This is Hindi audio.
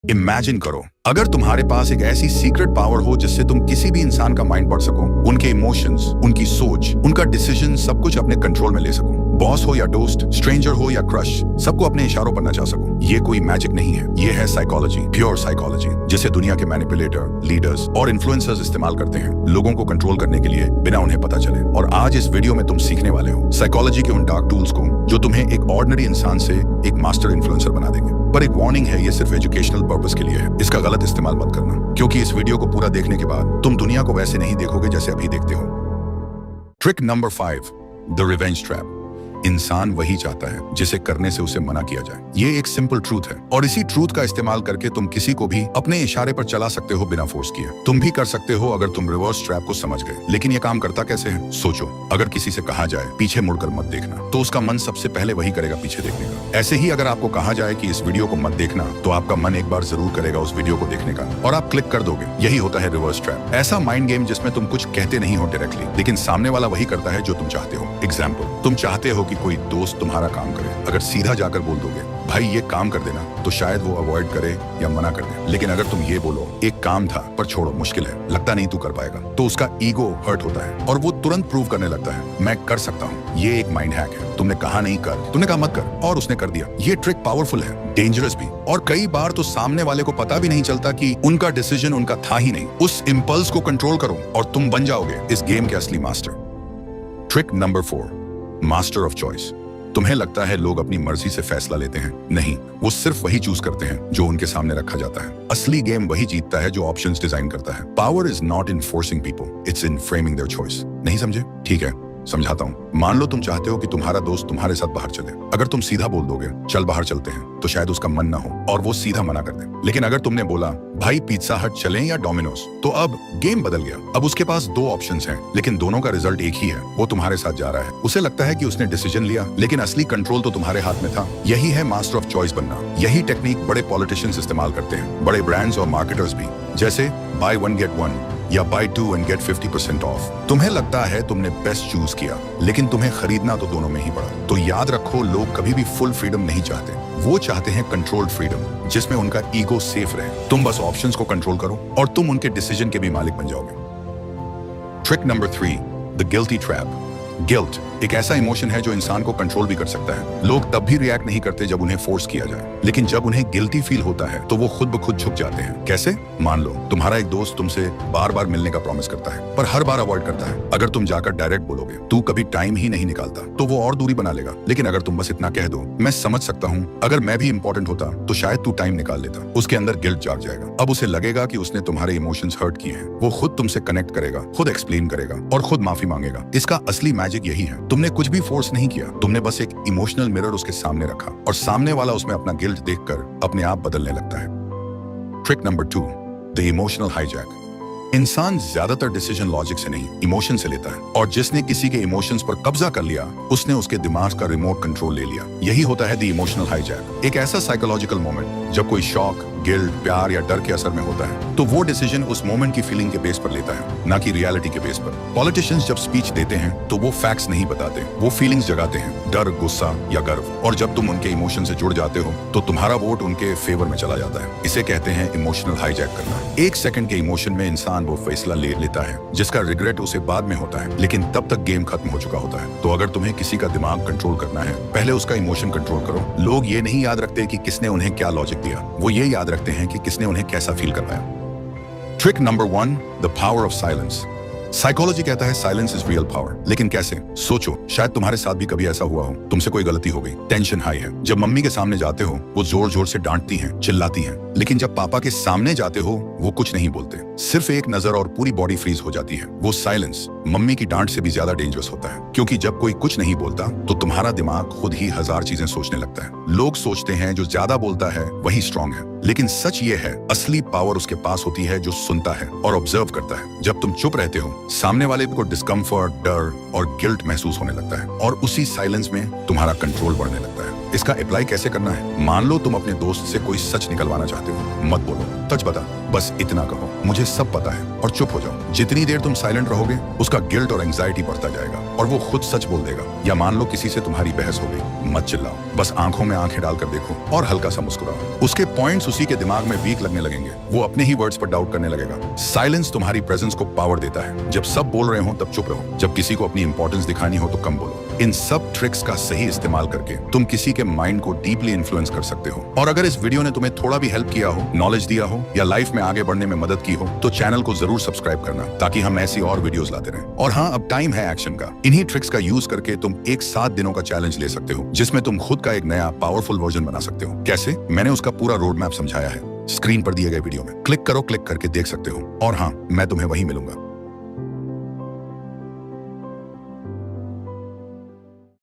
इमेजिन करो, अगर तुम्हारे पास एक ऐसी सीक्रेट पावर हो जिससे तुम किसी भी इंसान का माइंड पढ़ सको, उनके इमोशंस, उनकी सोच, उनका डिसीजन सब कुछ अपने कंट्रोल में ले सको। बॉस हो या दोस्त, स्ट्रेंजर हो या क्रश, सबको अपने इशारों पर नचा सको। ये कोई मैजिक नहीं है, ये है साइकोलॉजी, प्योर साइकोलॉजी, जिसे दुनिया के मैनिपुलेटर, लीडर्स और इन्फ्लुएंसर्स इस्तेमाल करते हैं लोगों को कंट्रोल करने के लिए बिना उन्हें पता चले। और आज इस वीडियो में तुम सीखने वाले हो साइकोलॉजी के उन डार्क टूल्स को जो तुम्हें एक ऑर्डिनरी इंसान से एक मास्टर इन्फ्लुएंसर बना देंगे। पर एक वार्निंग है, ये सिर्फ एजुकेशनल पर्पस के लिए है, इसका गलत इस्तेमाल मत करना, क्योंकि इस वीडियो को पूरा देखने के बाद तुम दुनिया को वैसे नहीं देखोगे जैसे अभी देखते हो। Trick number 5, the revenge trap. इंसान वही चाहता है जिसे करने से उसे मना किया जाए। ये एक सिंपल ट्रूथ है और इसी ट्रूथ का इस्तेमाल करके तुम किसी को भी अपने इशारे पर चला सकते हो बिना फोर्स किए। तुम भी कर सकते हो अगर तुम रिवर्स ट्रैप को समझ गए। लेकिन ये काम करता कैसे है? सोचो, अगर किसी से कहा जाए पीछे मुड़कर मत देखना, तो उसका मन सबसे पहले वही करेगा, पीछे देखने का। ऐसे ही अगर आपको कहा जाए कि इस वीडियो को मत देखना, तो आपका मन एक बार जरूर करेगा उस वीडियो को देखने का और आप क्लिक कर दोगे। यही होता है रिवर्स ट्रैप, ऐसा माइंड गेम जिसमें तुम कुछ कहते नहीं हो डायरेक्टली, लेकिन सामने वाला वही करता है जो तुम चाहते हो। एग्जाम्पल, तुम चाहते हो कि कोई दोस्त तुम्हारा काम करे। अगर सीधा जाकर बोल दोगे भाई ये काम कर देना, तो शायद वो अवॉइड करे या मना कर दे। लेकिन अगर तुम ये बोलो एक काम था पर छोड़ो, मुश्किल है, लगता नहीं तू कर पाएगा, तो उसका ईगो हर्ट होता है और वो तुरंत प्रूव करने लगता है मैं कर सकता हूँ। ये एक माइंड हैक है। तुमने कहा नहीं कर, तुमने कहा मत कर और उसने कर दिया। ये ट्रिक पावरफुल है, डेंजरस भी, और कई बार तो सामने वाले को पता भी नहीं चलता कि उनका डिसीजन उनका था ही नहीं। उस इंपल्स को कंट्रोल करो और तुम बन जाओगे इस गेम के असली master. Trick number 4, master of choice. तुम्हें लगता है लोग अपनी मर्जी से फैसला लेते हैं? नहीं, वो सिर्फ वही चूज करते हैं जो उनके सामने रखा जाता है। असली गेम वही जीतता है जो ऑप्शंस डिजाइन करता है। Power is not in forcing people, it's in framing their choice. नहीं समझे? ठीक है, समझाता हूँ। मान लो तुम चाहते हो कि तुम्हारा दोस्त तुम्हारे साथ बाहर चले। अगर तुम सीधा बोल दोगे चल बाहर चलते हैं, तो शायद उसका मन ना हो और वो सीधा मना कर दे। लेकिन अगर तुमने बोला भाई पिज्जा हट चलें या डोमिनोज, तो अब गेम बदल गया। अब उसके पास 2 ऑप्शंस हैं, लेकिन दोनों का रिजल्ट एक ही है। वो तुम्हारे साथ जा रहा है। उसे लगता है कि उसने डिसीजन लिया, लेकिन असली कंट्रोल तो तुम्हारे हाथ में था। यही है मास्टर ऑफ चॉइस बनना। यही टेक्निक बड़े पॉलिटिशियंस इस्तेमाल करते हैं, बड़े ब्रांड्स और मार्केटर्स भी, जैसे बाय 1 गेट 1 या बाय 2 एंड गेट 50% ऑफ। तुम्हें लगता है तुमने बेस्ट चूज किया, लेकिन तुम्हें खरीदना तो दोनों में ही पड़ा। तो याद रखो, लोग कभी भी फुल फ्रीडम नहीं चाहते, वो चाहते हैं कंट्रोल्ड फ्रीडम, जिसमें उनका ईगो सेफ रहे। तुम बस ऑप्शंस को कंट्रोल करो और तुम उनके डिसीजन के भी मालिक बन जाओगे। Trick number 3, the guilty trap. Guilt एक ऐसा इमोशन है जो इंसान को कंट्रोल भी कर सकता है। लोग तब भी रिएक्ट नहीं करते जब उन्हें फोर्स किया जाए, लेकिन जब उन्हें गिल्टी फील होता है तो वो खुद ब खुद झुक जाते हैं। कैसे? मान लो तुम्हारा एक दोस्त तुमसे बार बार मिलने का प्रॉमिस करता है, पर हर बार अवॉइड करता है। अगर तुम जाकर डायरेक्ट बोलोगे तू कभी टाइम ही नहीं निकालता, तो वो और दूरी बना लेगा। लेकिन अगर तुम बस इतना कह दो मैं समझ सकता हूँ, अगर मैं भी इंपॉर्टेंट होता तो शायद तू टाइम निकाल लेता, उसके अंदर गिल्ट जाग जाएगा। अब उसे लगेगा कि उसने तुम्हारे इमोशंस हर्ट किए हैं। वो खुद तुमसे कनेक्ट करेगा, खुद एक्सप्लेन करेगा और खुद माफी मांगेगा। इसका असली मैजिक यही है, तुमने कुछ भी फोर्स नहीं किया, तुमने बस एक इमोशनल मिरर उसके सामने रखा और सामने वाला उसमें अपना गिल्ट देखकर अपने आप बदलने लगता है। Trick number 2, the emotional hijack. इंसान ज्यादातर डिसीजन लॉजिक से नहीं, इमोशन से लेता है, और जिसने किसी के इमोशंस पर कब्जा कर लिया, उसने उसके दिमाग का रिमोट कंट्रोल ले लिया। यही होता है द इमोशनल हाईजैक। एक ऐसा साइकोलॉजिकल मोमेंट जब कोई शॉक, गिल्ट, प्यार या डर के असर में होता है, तो वो डिसीजन उस मोमेंट की फीलिंग के बेस पर लेता है, ना कि रियलिटी के बेस पर। पॉलिटिशियंस जब स्पीच देते हैं तो वो फैक्ट्स नहीं बताते, वो फीलिंग्स जगाते हैं, डर, गुस्सा या गर्व। और जब तुम उनके इमोशन से जुड़ जाते हो तो तुम्हारा वोट उनके फेवर में चला जाता है। इसे कहते हैं इमोशनल हाईजैक करना। 1 सेकंड के इमोशन में इंसान वो फैसला ले लेता है जिसका रिग्रेट उसे बाद में होता है, लेकिन तब तक गेम खत्म हो चुका होता है। तो अगर तुम्हें किसी का दिमाग कंट्रोल करना है, पहले उसका इमोशन कंट्रोल करो। लोग ये नहीं याद रखते कि किसने उन्हें क्या लॉजिक दिया, वो ये याद रखते हैं कि किसने उन्हें कैसा फील करवाया। Trick number 1, the power of silence. Psychology कहता है साइलेंस इज रियल पावर, लेकिन कैसे? सोचो, शायद तुम्हारे साथ भी कभी ऐसा हुआ हो, तुमसे कोई गलती हो गई, टेंशन हाई है। जब मम्मी के सामने जाते हो वो जोर जोर से डांटती हैं, चिल्लाती हैं, लेकिन जब पापा के सामने जाते हो वो कुछ नहीं बोलते, सिर्फ एक नजर और पूरी बॉडी फ्रीज हो जाती है। वो साइलेंस मम्मी की डांट से भी ज्यादा डेंजरस होता है, क्योंकि जब कोई कुछ नहीं बोलता तो तुम्हारा दिमाग खुद ही 1000 चीजें सोचने लगता है। लोग सोचते हैं जो ज्यादा बोलता है वही स्ट्रांग है, लेकिन सच ये है असली पावर उसके पास होती है जो सुनता है और ऑब्जर्व करता है। जब तुम चुप रहते हो, सामने वाले को डिस्कम्फर्ट, डर और गिल्ट महसूस होने लगता है, और उसी साइलेंस में तुम्हारा कंट्रोल बढ़ने लगता है। इसका अप्लाई कैसे करना है? मान लो तुम अपने दोस्त से कोई सच निकलवाना चाहते हो, मत बोलो सच बता, बस इतना कहो मुझे सब पता है और चुप हो जाओ। जितनी देर तुम साइलेंट रहोगे उसका गिल्ट और एंजाइटी बढ़ता जाएगा और वो खुद सच बोल देगा। या मान लो किसी से तुम्हारी बहस हो गई, मत चिल्लाओ, बस आंखों में आंखें डालकर देखो और हल्का सा मुस्कुराओ। उसके पॉइंट्स उसी के दिमाग में वीक लगने लगेंगे, वो अपने ही वर्ड्स पर डाउट करने लगेगा। साइलेंस तुम्हारी प्रेजेंस को पावर देता है। जब सब बोल रहे हो तब चुप रहो, जब किसी को अपनी इंपॉर्टेंस दिखानी हो तो कम बोलो। इन सब ट्रिक्स का सही इस्तेमाल करके तुम किसी के माइंड को डीपली इन्फ्लुएंस कर सकते हो। और अगर इस वीडियो ने तुम्हें थोड़ा भी हेल्प किया हो, नॉलेज दिया हो या लाइफ में आगे बढ़ने में मदद की हो तो चैनल को जरूर सब्सक्राइब करना ताकि हम ऐसी और वीडियोस लाते रहें। और हाँ, अब टाइम है एक्शन का। इन्हीं ट्रिक्स का यूज करके तुम एक 7 दिनों का चैलेंज ले सकते हो जिसमें तुम खुद का एक नया पावरफुल वर्जन बना सकते हो। कैसे? मैंने उसका पूरा रोड मैप समझाया है स्क्रीन पर दिए गए वीडियो में। क्लिक करो, क्लिक करके देख सकते हो। और हाँ, मैं तुम्हें वहीं मिलूंगा।